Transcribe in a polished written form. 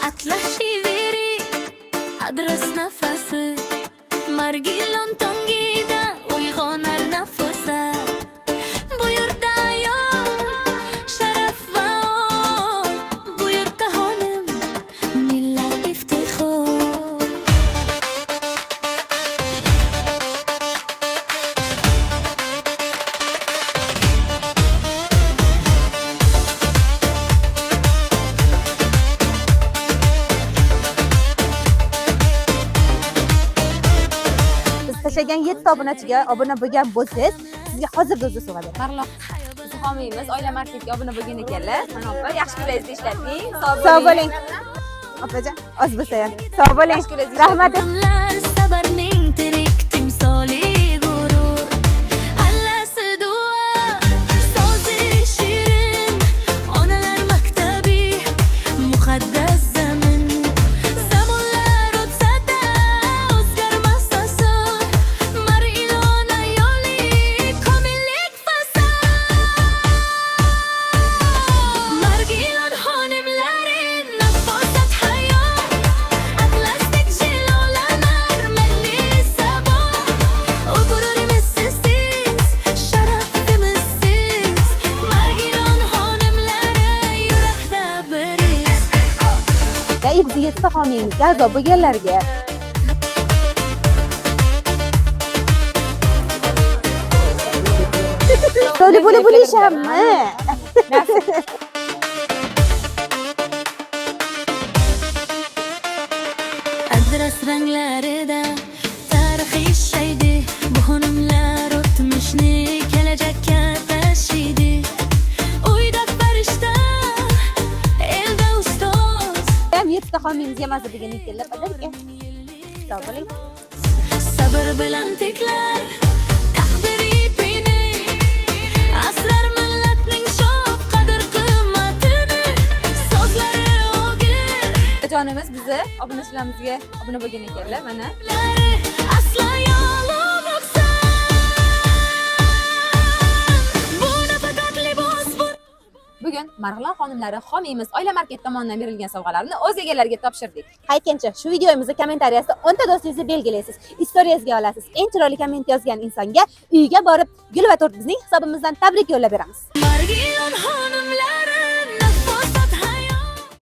atlasiveri adres nafasi margilon tongida uyg'onar nafusa bu yurtda yo'q sharaf va or bu yurtda xonim millat iftixor tashlagan 7 obunachiga obuna bo'lgan bo'lsangiz, sizga hozirda o'zi sovg'a beraman. Marlon, biz homiymiz, oila marketga obuna bo'lgan ekanlar. Mana opa, yaxshi kunlaringizni ishlating. Sog' bo'ling. Opajon, oz bo'lsa ham. Sog' bo'ling. Rahmat. Odamlar sabarning tirik timsoli g'urur allasi duo so'zi shirin onalar maktabi muqaddas zamin zamonlar o'tsa-da o'zgarmas tasavvur mar'ilon ayoli komillik fasad margilon xonimlari nafosat hayot atlasdek jilolanar milliy sabot u g'ururimiz sizsiz sharafimiz siz margilon xonimlari yurakda bir iz Bizni 7 homiyimizga a'zo bo'lganlarga Böyle bo'lishammi? adres ranglarida tarixiy shaydi bu xonimlar o'tmishni kelajakka tashiydi uyda farishta elda ustoz Ham 7 homiyimizga mazza degan ekanlar, aka. Sog' bo'ling. sabr bilan teklar taqdir ipini asrar millatning shoh qadr qimmatini so'zlari o'gir Jonimiz bizni obunachilarimizga obuna bo'lgan ekanlar. Mana asla yolg'on oqsan bu nafaqat libos bu bugun Marg'ilon xonimlari homiymiz oila market tomonidan berilgan sovg'alarni o'z egalariga topshirdik. Qaytgancha shu videomizni kommentariyasida 10 ta do'stingizni belgilaysiz. Istoriyasiga olasiz. Eng chiroyli komment yozgan insonga uyiga borib gul va tort bizning hisobimizdan tabrik yo'llab beramiz. margilon xonim